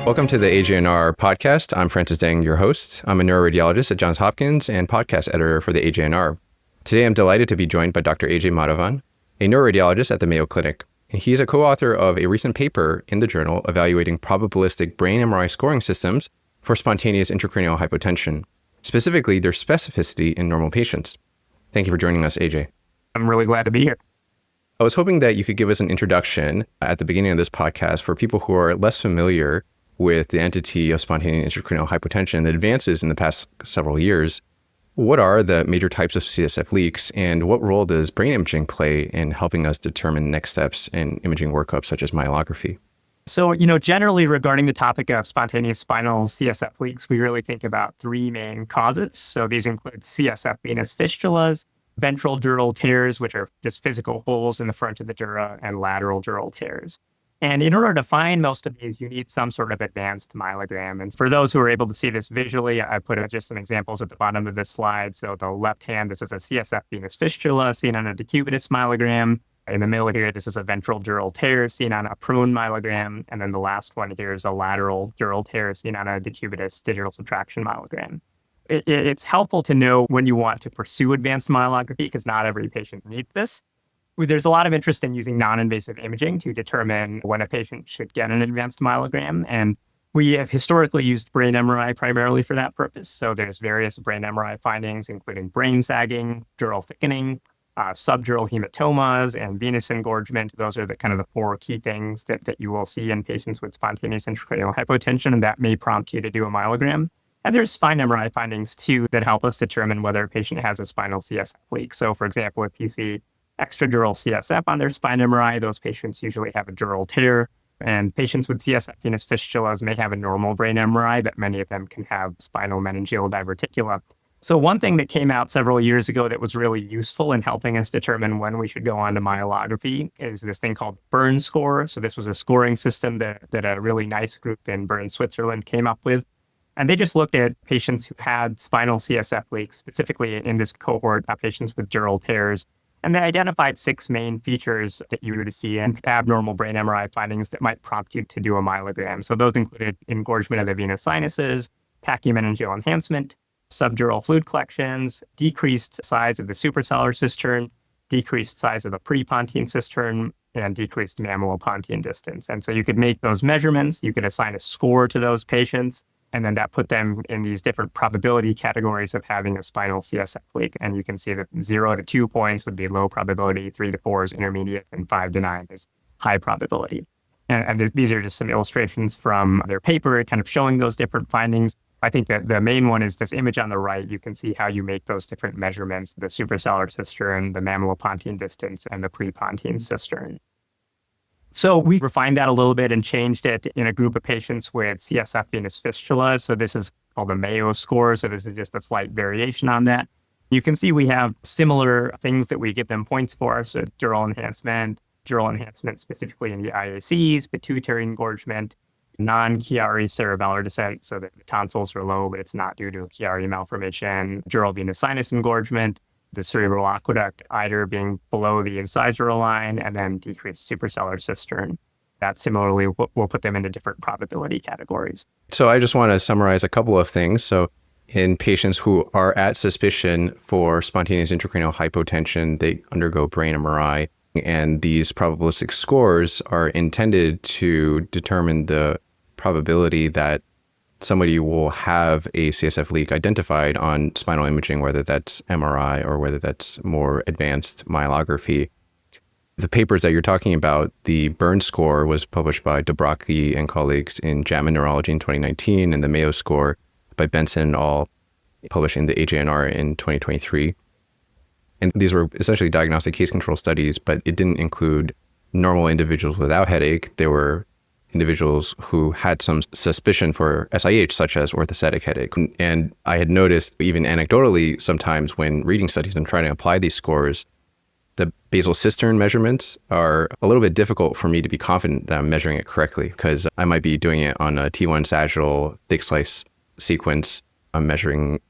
Welcome to the AJNR podcast. I'm Francis Deng, your host. I'm a neuroradiologist at Johns Hopkins and podcast editor for the AJNR. Today, I'm delighted to be joined by Dr. Ajay Madhavan, a neuroradiologist at the Mayo Clinic. And he's a co-author of a recent paper in the journal evaluating probabilistic brain MRI scoring systems for spontaneous intracranial hypotension, specifically their specificity in normal patients. Thank you for joining us, Ajay. I'm really glad to be here. I was hoping that you could give us an introduction at the beginning of this podcast for people who are less familiar with the entity of spontaneous intracranial hypotension and the advances in the past several years. What are the major types of CSF leaks, and what role does brain imaging play in helping us determine next steps in imaging workup such as myelography? So, generally regarding the topic of spontaneous spinal CSF leaks, we really think about three main causes. So these include CSF venous fistulas, ventral dural tears, which are just physical holes in the front of the dura, and lateral dural tears. And in order to find most of these, you need some sort of advanced myelogram. And for those who are able to see this visually, I put just some examples at the bottom of this slide. So the left hand, this is a CSF venous fistula seen on a decubitus myelogram. In the middle here, this is a ventral dural tear seen on a prone myelogram. And then the last one here is a lateral dural tear seen on a decubitus digital subtraction myelogram. It's helpful to know when you want to pursue advanced myelography because not every patient needs this. There's a lot of interest in using non-invasive imaging to determine when a patient should get an advanced myelogram. And we have historically used brain MRI primarily for that purpose. So there's various brain MRI findings, including brain sagging, dural thickening, subdural hematomas, and venous engorgement. Those are the kind of the four key things that you will see in patients with spontaneous intracranial hypotension, and that may prompt you to do a myelogram. And there's fine MRI findings, too, that help us determine whether a patient has a spinal CSF leak. So, for example, if you see extradural CSF on their spine MRI, those patients usually have a dural tear. And patients with CSF venous fistulas may have a normal brain MRI, but many of them can have spinal meningeal diverticula. So one thing that came out several years ago that was really useful in helping us determine when we should go on to myelography is this thing called Bern score. So this was a scoring system that a really nice group in Bern, Switzerland came up with. And they just looked at patients who had spinal CSF leaks, specifically in this cohort of patients with dural tears. And they identified six main features that you would see in abnormal brain MRI findings that might prompt you to do a myelogram. So those included engorgement of the venous sinuses, pachymeningeal enhancement, subdural fluid collections, decreased size of the suprasellar cistern, decreased size of the prepontine cistern, and decreased mammalopontine distance. And so you could make those measurements, you could assign a score to those patients, and then that put them in these different probability categories of having a spinal CSF leak. And you can see that 0 to 2 points would be low probability, 3 to 4 is intermediate, and 5 to 9 is high probability. And these are just some illustrations from their paper kind of showing those different findings. I think that the main one is this image on the right. You can see how you make those different measurements, the suprasellar cistern, the mammalopontine distance, and the prepontine cistern. So we refined that a little bit and changed it in a group of patients with CSF venous fistulas. So this is called the Mayo score. So this is just a slight variation on that. You can see we have similar things that we give them points for. So dural enhancement specifically in the IACs, pituitary engorgement, non-Chiari cerebellar descent, so that the tonsils are low, but it's not due to a Chiari malformation, dural venous sinus engorgement, the cerebral aqueduct either being below the incisorial line, and then decreased suprasellar cistern. That similarly will put them into different probability categories. So I just want to summarize a couple of things. So in patients who are at suspicion for spontaneous intracranial hypotension, they undergo brain MRI, and these probabilistic scores are intended to determine the probability that somebody will have a CSF leak identified on spinal imaging, whether that's MRI or whether that's more advanced myelography. The papers that you're talking about, the Bern score was published by Dobrocki and colleagues in JAMA Neurology in 2019, and the Mayo score by Benson et al. Published in the AJNR in 2023. And these were essentially diagnostic case control studies, but it didn't include normal individuals without headache. There were individuals who had some suspicion for SIH, such as orthostatic headache. And I had noticed, even anecdotally, sometimes when reading studies and trying to apply these scores, the basal cistern measurements are a little bit difficult for me to be confident that I'm measuring it correctly, because I might be doing it on a T1 sagittal thick slice sequence. I'm measuring,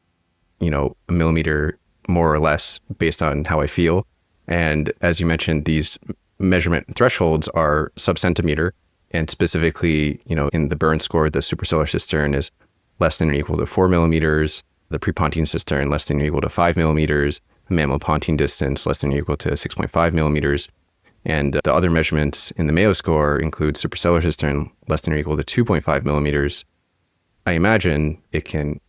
a millimeter more or less based on how I feel. And as you mentioned, these measurement thresholds are sub-centimeter. And specifically, in the burn score, the suprasellar cistern is less than or equal to 4 millimeters, the prepontine cistern less than or equal to 5 millimeters, the mammalopontine distance less than or equal to 6.5 millimeters. And the other measurements in the Mayo score include suprasellar cistern less than or equal to 2.5 millimeters. I imagine it can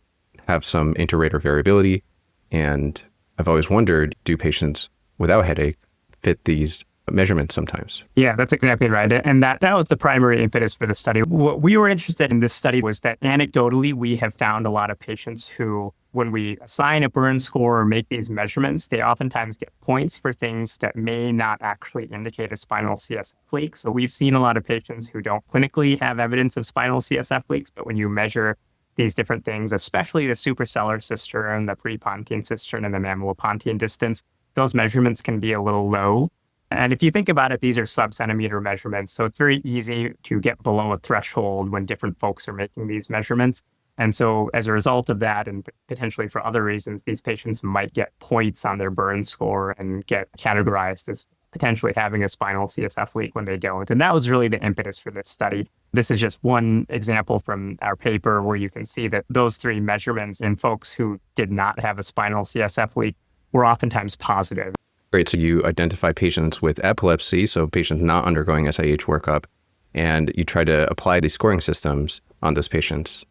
have some inter-rater variability. And I've always wondered, do patients without headache fit these measurements sometimes? Yeah, that's exactly right. And that was the primary impetus for the study. What we were interested in this study was that anecdotally, we have found a lot of patients who, when we assign a burn score or make these measurements, they oftentimes get points for things that may not actually indicate a spinal CSF leak. So we've seen a lot of patients who don't clinically have evidence of spinal CSF leaks, but when you measure these different things, especially the suprasellar cistern, the prepontine cistern, and the mammalopontine distance, those measurements can be a little low. And if you think about it, these are sub-centimeter measurements. So it's very easy to get below a threshold when different folks are making these measurements. And so as a result of that, and potentially for other reasons, these patients might get points on their burn score and get categorized as potentially having a spinal CSF leak when they don't. And that was really the impetus for this study. This is just one example from our paper where you can see that those three measurements in folks who did not have a spinal CSF leak were oftentimes positive. Great. So you identify patients with epilepsy, so patients not undergoing SIH workup, and you try to apply these scoring systems on those patients.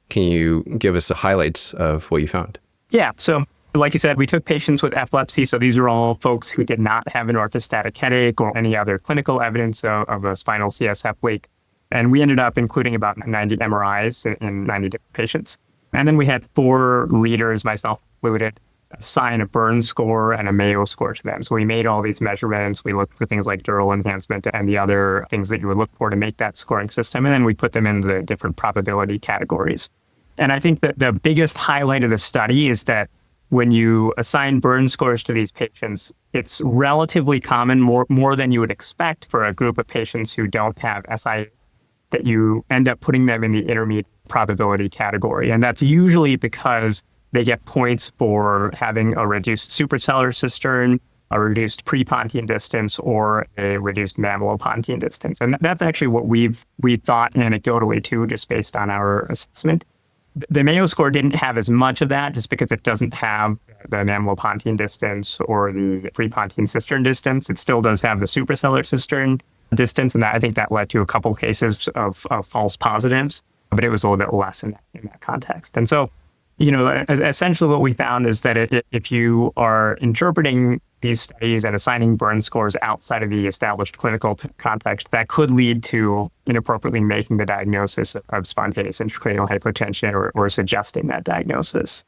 Can you give us the highlights of what you found? Yeah. So like you said, we took patients with epilepsy. So these are all folks who did not have an orthostatic headache or any other clinical evidence of a spinal CSF leak. And we ended up including about 90 MRIs in 90 different patients. And then we had 4 readers, myself included, assign a burn score and a Mayo score to them. So we made all these measurements. We looked for things like dural enhancement and the other things that you would look for to make that scoring system. And then we put them in the different probability categories. And I think that the biggest highlight of the study is that when you assign burn scores to these patients, it's relatively common, more than you would expect for a group of patients who don't have SI, that you end up putting them in the intermediate probability category. And that's usually because they get points for having a reduced suprasellar cistern, a reduced prepontine distance, or a reduced mammalopontine distance. And that's actually what we thought anecdotally too, just based on our assessment. The Mayo score didn't have as much of that just because it doesn't have the mammalopontine distance or the prepontine cistern distance. It still does have the suprasellar cistern distance, and I think that led to a couple cases of false positives, but it was a little bit less in that context. And so, essentially what we found is that if you are interpreting these studies and assigning burn scores outside of the established clinical context, that could lead to inappropriately making the diagnosis of spontaneous intracranial hypotension or suggesting that diagnosis.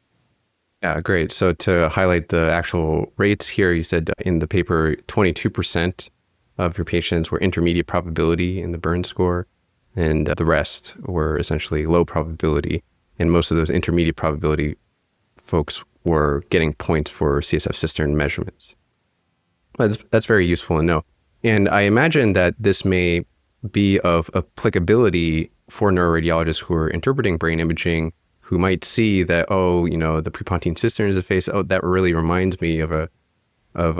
Yeah, great. So to highlight the actual rates here, you said in the paper, 22% of your patients were intermediate probability in the burn score, and the rest were essentially low probability. And most of those intermediate probability folks were getting points for CSF cistern measurements. That's very useful to know. And I imagine that this may be of applicability for neuroradiologists who are interpreting brain imaging, who might see that, the prepontine cistern is effaced. Oh, that really reminds me of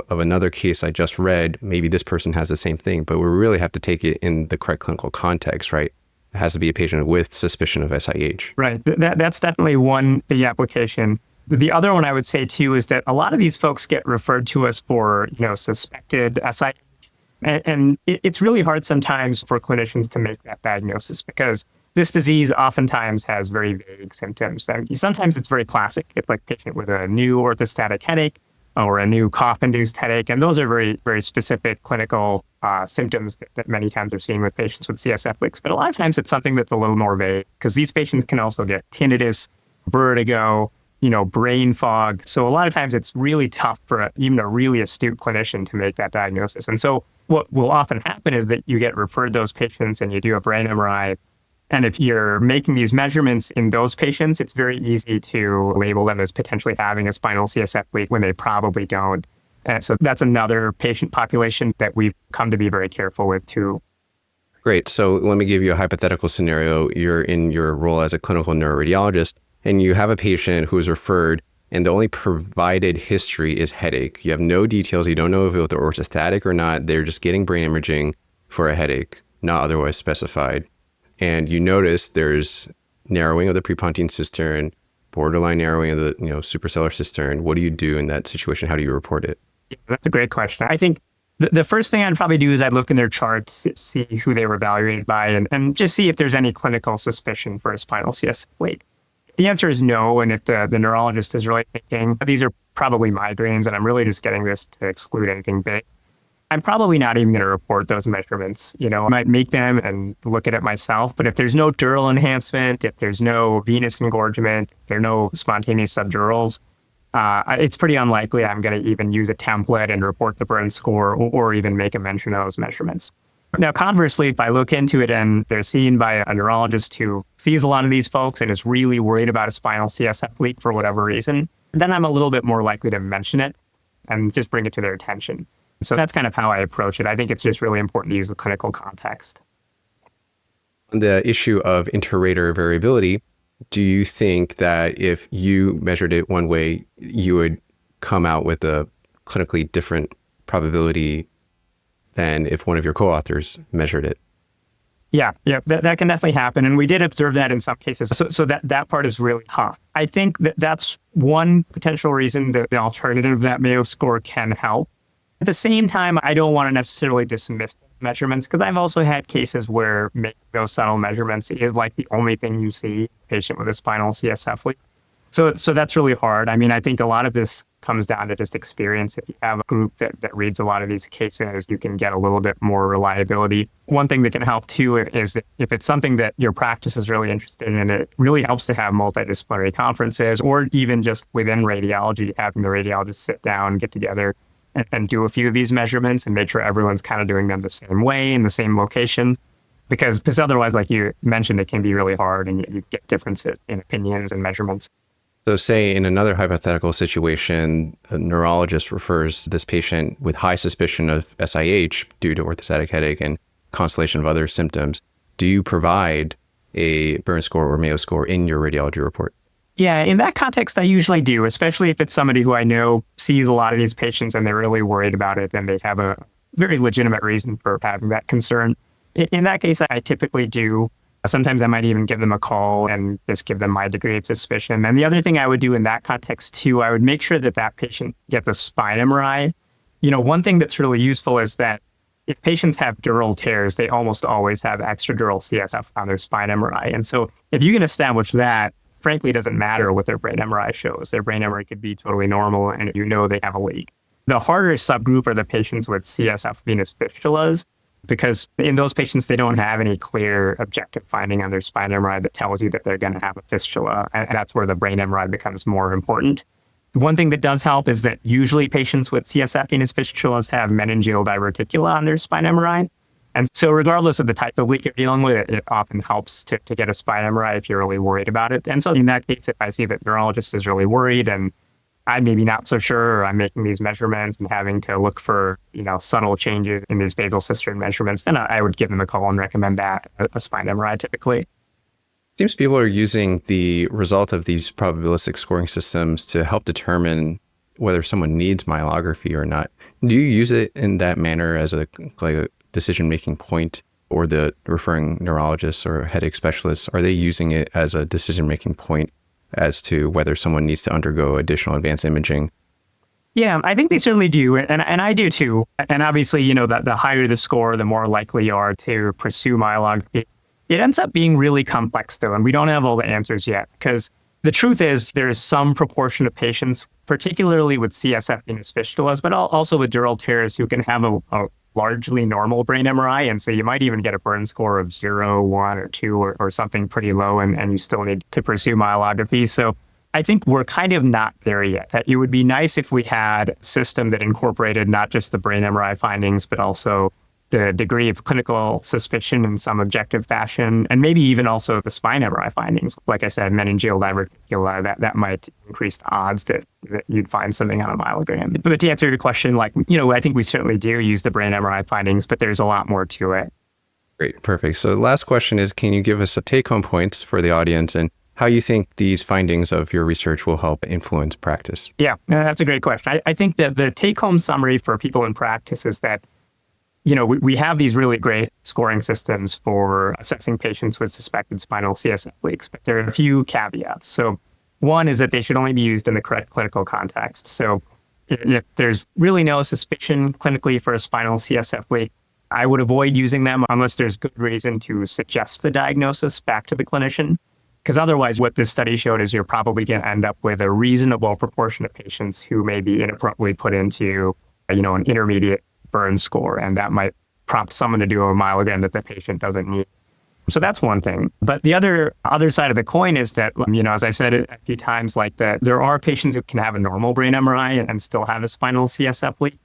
another case I just read. Maybe this person has the same thing, but we really have to take it in the correct clinical context, right? It has to be a patient with suspicion of SIH. Right. That's definitely one big application. The other one I would say too is that a lot of these folks get referred to us for, suspected SIH. And it's really hard sometimes for clinicians to make that diagnosis because this disease oftentimes has very vague symptoms. And sometimes it's very classic. It's like a patient with a new orthostatic headache or a new cough-induced headache. And those are very, very specific clinical symptoms that many times are seen with patients with CSF leaks. But a lot of times it's something that's a little more vague because these patients can also get tinnitus, vertigo, brain fog. So a lot of times it's really tough for even a really astute clinician to make that diagnosis. And so what will often happen is that you get referred those patients and you do a brain MRI. And if you're making these measurements in those patients, it's very easy to label them as potentially having a spinal CSF leak when they probably don't. And so that's another patient population that we've come to be very careful with too. Great. So let me give you a hypothetical scenario. You're in your role as a clinical neuroradiologist, and you have a patient who is referred, and the only provided history is headache. You have no details. You don't know if it was orthostatic or not. They're just getting brain imaging for a headache. not otherwise specified, and you notice there's narrowing of the prepontine cistern, borderline narrowing of the suprasellar cistern, what do you do in that situation? How do you report it? Yeah, that's a great question. I think the first thing I'd probably do is I'd look in their charts, see who they were evaluated by, and just see if there's any clinical suspicion for a spinal CSF leak. The answer is no, and if the neurologist is really thinking, these are probably migraines, and I'm really just getting this to exclude anything big, I'm probably not even going to report those measurements. I might make them and look at it myself, but if there's no dural enhancement, if there's no venous engorgement, if there are no spontaneous subdurals, it's pretty unlikely I'm going to even use a template and report the burn score or even make a mention of those measurements. Now, conversely, if I look into it and they're seen by a neurologist who sees a lot of these folks and is really worried about a spinal CSF leak for whatever reason, then I'm a little bit more likely to mention it and just bring it to their attention. So that's kind of how I approach it. I think it's just really important to use the clinical context. On the issue of inter-rater variability, do you think that if you measured it one way, you would come out with a clinically different probability than if one of your co-authors measured it? Yeah, that can definitely happen. And we did observe that in some cases. So that part is really tough. I think that's one potential reason that the alternative, that Mayo score, can help. At the same time, I don't want to necessarily dismiss measurements, because I've also had cases where making those subtle measurements is like the only thing you see patient with a spinal CSF leak. So that's really hard. I mean, I think a lot of this comes down to just experience. If you have a group that reads a lot of these cases, you can get a little bit more reliability. One thing that can help too is if it's something that your practice is really interested in, it really helps to have multidisciplinary conferences, or even just within radiology, having the radiologists sit down, get together, and do a few of these measurements and make sure everyone's kind of doing them the same way in the same location. Because otherwise, like you mentioned, it can be really hard and you get differences in opinions and measurements. So say in another hypothetical situation, a neurologist refers this patient with high suspicion of SIH due to orthostatic headache and constellation of other symptoms. Do you provide a burn score or Mayo score in your radiology report? Yeah, in that context, I usually do, especially if it's somebody who I know sees a lot of these patients and they're really worried about it and they have a very legitimate reason for having that concern. In that case, I typically do. Sometimes I might even give them a call and just give them my degree of suspicion. And the other thing I would do in that context too, I would make sure that patient gets a spine MRI. One thing that's really useful is that if patients have dural tears, they almost always have extradural CSF on their spine MRI. And so if you can establish that, frankly, it doesn't matter what their brain MRI shows. Their brain MRI could be totally normal and they have a leak. The harder subgroup are the patients with CSF venous fistulas, because in those patients, they don't have any clear objective finding on their spine MRI that tells you that they're going to have a fistula. And that's where the brain MRI becomes more important. One thing that does help is that usually patients with CSF venous fistulas have meningeal diverticula on their spine MRI. And so regardless of the type of leak you're dealing with, it often helps to get a spine MRI if you're really worried about it. And so in that case, if I see that the neurologist is really worried and I'm maybe not so sure, or I'm making these measurements and having to look for, subtle changes in these basal cistern measurements, then I would give them a call and recommend that, a spine MRI typically. It seems people are using the result of these probabilistic scoring systems to help determine whether someone needs myelography or not. Do you use it in that manner as a decision-making point, or the referring neurologists or headache specialists, are they using it as a decision-making point as to whether someone needs to undergo additional advanced imaging? Yeah, I think they certainly do. And I do too. And obviously, the higher the score, the more likely you are to pursue myelography. It ends up being really complex though, and we don't have all the answers yet, because the truth is there's some proportion of patients, particularly with CSF venous fistulas, but also with dural tears, who can have a largely normal brain MRI. And so you might even get a burn score of 0, 1, or 2, or something pretty low, and you still need to pursue myelography. So I think we're kind of not there yet. It would be nice if we had a system that incorporated not just the brain MRI findings, but also the degree of clinical suspicion in some objective fashion, and maybe even also the spine MRI findings. Like I said, meningeal diverticula, that might increase the odds that you'd find something on a myelogram. But to answer your question, I think we certainly do use the brain MRI findings, but there's a lot more to it. Great, perfect. So the last question is, can you give us a take-home points for the audience and how you think these findings of your research will help influence practice? Yeah, that's a great question. I think that the take-home summary for people in practice is that we have these really great scoring systems for assessing patients with suspected spinal CSF leaks, but there are a few caveats. So one is that they should only be used in the correct clinical context. So if there's really no suspicion clinically for a spinal CSF leak, I would avoid using them unless there's good reason to suggest the diagnosis back to the clinician. Because otherwise, what this study showed is you're probably going to end up with a reasonable proportion of patients who may be inappropriately put into, an intermediate burn score, and that might prompt someone to do a myelogram that the patient doesn't need. So that's one thing. But the other side of the coin is that, as I said a few times, like that, there are patients who can have a normal brain MRI and still have a spinal CSF leak.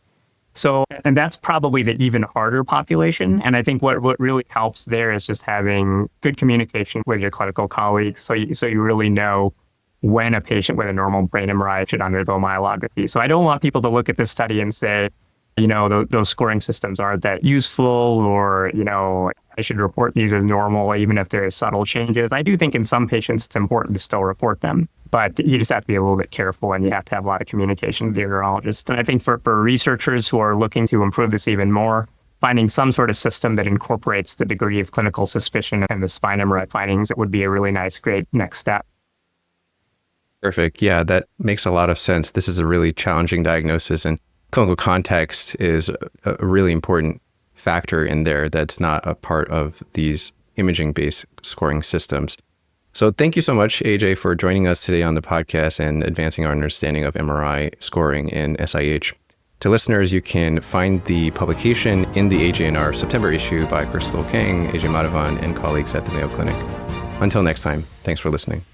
So, and that's probably the even harder population. And I think what really helps there is just having good communication with your clinical colleagues. So you really know when a patient with a normal brain MRI should undergo myelography. So I don't want people to look at this study and say, those scoring systems aren't that useful, or, I should report these as normal, even if there are subtle changes. I do think in some patients, it's important to still report them, but you just have to be a little bit careful, and you have to have a lot of communication with the urologist. And I think for researchers who are looking to improve this even more, finding some sort of system that incorporates the degree of clinical suspicion and the spine MRI findings, it would be a really nice, great next step. Perfect. Yeah, that makes a lot of sense. This is a really challenging diagnosis, and clinical context is a really important factor in there that's not a part of these imaging-based scoring systems. So thank you so much, AJ, for joining us today on the podcast and advancing our understanding of MRI scoring in SIH. To listeners, you can find the publication in the AJNR September issue by Crystal Kang, Ajay Madhavan, and colleagues at the Mayo Clinic. Until next time, thanks for listening.